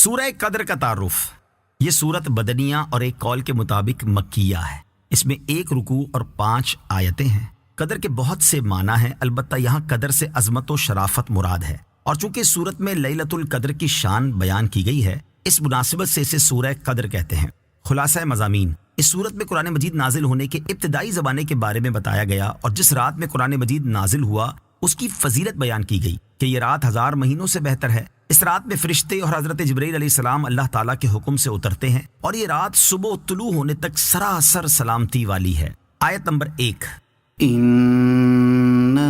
سورہ قدر کا تعارف۔ یہ سورت بدنیہ اور ایک قول کے مطابق مکیہ ہے۔ اس میں 1 رکوع اور 5 آیتیں ہیں۔ قدر کے بہت سے معنی ہیں، البتہ یہاں قدر سے عظمت و شرافت مراد ہے، اور چونکہ سورت میں لیلۃ القدر کی شان بیان کی گئی ہے، اس مناسبت سے اسے سورہ قدر کہتے ہیں۔ خلاصہ مضامین: اس سورت میں قرآن مجید نازل ہونے کے ابتدائی زمانے کے بارے میں بتایا گیا، اور جس رات میں قرآن مجید نازل ہوا اس کی فضیلت بیان کی گئی کہ یہ رات 1000 مہینوں سے بہتر ہے۔ اس رات میں فرشتے اور حضرت جبرائیل علیہ السلام اللہ تعالیٰ کے حکم سے اترتے ہیں، اور یہ رات صبح طلوع ہونے تک سراسر سلامتی والی ہے۔ آیت نمبر 1: اِنَّا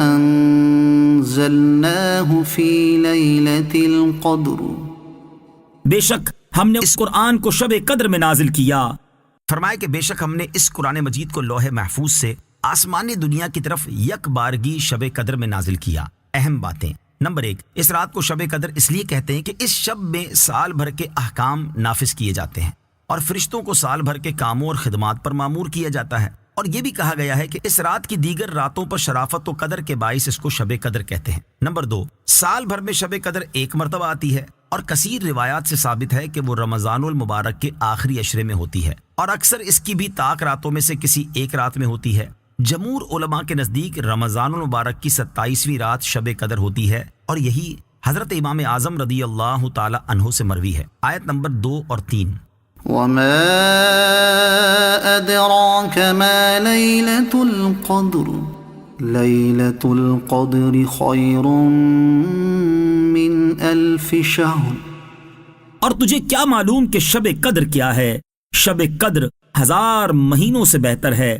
أَنزَلْنَاهُ فِي لَيْلَةِ الْقَدْرِ، بے شک ہم نے اس قرآن کو شب قدر میں نازل کیا۔ فرمائے کہ بے شک ہم نے اس قرآن مجید کو لوح محفوظ سے آسمانی دنیا کی طرف یک بارگی شب قدر میں نازل کیا۔ اہم باتیں: نمبر 1، اس رات کو شب قدر اس لیے کہتے ہیں کہ اس شب میں سال بھر کے احکام نافذ کیے جاتے ہیں، اور فرشتوں کو سال بھر کے کاموں اور خدمات پر مامور کیا جاتا ہے، اور یہ بھی کہا گیا ہے کہ اس رات کی دیگر راتوں پر شرافت و قدر کے باعث اس کو شب قدر کہتے ہیں۔ نمبر 2، سال بھر میں شب قدر 1 مرتبہ آتی ہے، اور کثیر روایات سے ثابت ہے کہ وہ رمضان المبارک کے آخری عشرے میں ہوتی ہے، اور اکثر اس کی بھی طاق راتوں میں سے کسی ایک رات میں ہوتی ہے۔ جمہور علماء کے نزدیک رمضان المبارک کی 27ویں رات شب قدر ہوتی ہے، اور یہی حضرت امام اعظم رضی اللہ تعالی عنہ سے مروی ہے۔ آیت نمبر 2 اور 3: وَمَا أَدْرَاكَ مَا لَيْلَةُ الْقَدْرِ لَيْلَةُ الْقَدْرِ خَيْرٌ مِّنْ أَلْفِ شَهْرٍ، اور تجھے کیا معلوم کہ شب قدر کیا ہے؟ شب قدر 1000 مہینوں سے بہتر ہے۔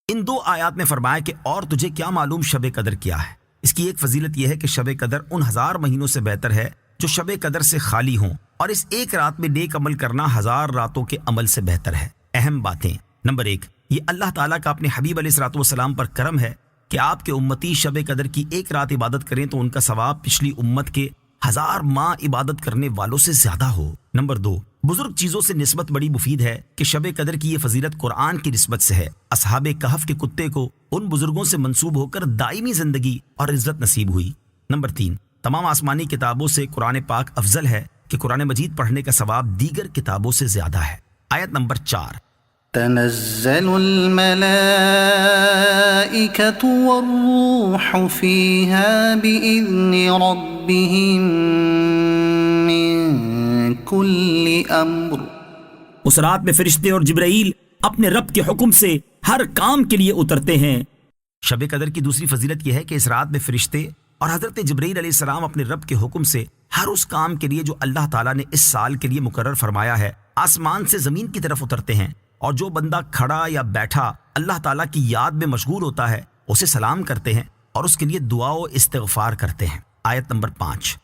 ان 2 آیات میں فرمایا کہ اور تجھے کیا معلوم شب قدر کیا ہے۔ اس کی ایک فضیلت یہ ہے کہ شب قدر ان 1000 مہینوں سے بہتر ہے جو شب قدر سے خالی ہوں، اور اس ایک رات میں نیک عمل کرنا 1000 راتوں کے عمل سے بہتر ہے۔ اہم باتیں: نمبر 1، یہ اللہ تعالیٰ کا اپنے حبیب علیہ الصلوۃ والسلام پر کرم ہے کہ آپ کے امتی شب قدر کی ایک رات عبادت کریں تو ان کا ثواب پچھلی امت کے 1000 ماہ عبادت کرنے والوں سے زیادہ ہو۔ نمبر 2، بزرگ چیزوں سے نسبت بڑی مفید ہے کہ شب قدر کی یہ فضیلت قرآن کی نسبت سے ہے۔ اصحاب کہف کے کتے کو ان بزرگوں سے منسوب ہو کر دائمی زندگی اور عزت نصیب ہوئی۔ نمبر 3، تمام آسمانی کتابوں سے قرآن پاک افضل ہے کہ قرآن مجید پڑھنے کا ثواب دیگر کتابوں سے زیادہ ہے۔ آیت نمبر 4: تنزل الملائكة والروح فيها بإذن ربهم من كل أمر، اس رات میں فرشتے اور جبرائیل اپنے رب کے حکم سے ہر کام کے لیے اترتے ہیں۔ شب قدر کی دوسری فضیلت یہ ہے کہ اس رات میں فرشتے اور حضرت جبرائیل علیہ السلام اپنے رب کے حکم سے ہر اس کام کے لیے جو اللہ تعالیٰ نے اس سال کے لیے مقرر فرمایا ہے آسمان سے زمین کی طرف اترتے ہیں، اور جو بندہ کھڑا یا بیٹھا اللہ تعالیٰ کی یاد میں مشغول ہوتا ہے اسے سلام کرتے ہیں اور اس کے لیے دعا و استغفار کرتے ہیں۔ آیت نمبر 5: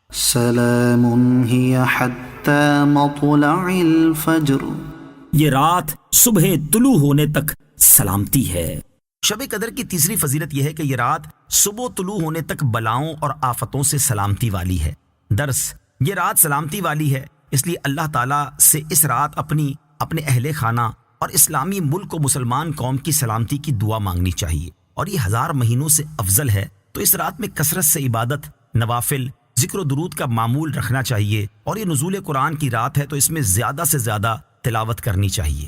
سلام هي حتى مطلع الفجر، یہ رات صبح طلوع ہونے تک سلامتی ہے۔ شب قدر کی تیسری فضیلت یہ ہے کہ یہ رات صبح طلوع ہونے تک بلاؤں اور آفتوں سے سلامتی والی ہے۔ درس: یہ رات سلامتی والی ہے، اس لیے اللہ تعالیٰ سے اس رات اپنے اہل خانہ اور اسلامی ملک و مسلمان قوم کی سلامتی کی دعا مانگنی چاہیے، اور یہ 1000 مہینوں سے افضل ہے، تو اس رات میں کثرت سے عبادت، نوافل، ذکر و درود کا معمول رکھنا چاہیے، اور یہ نزول قرآن کی رات ہے تو اس میں زیادہ سے زیادہ تلاوت کرنی چاہیے۔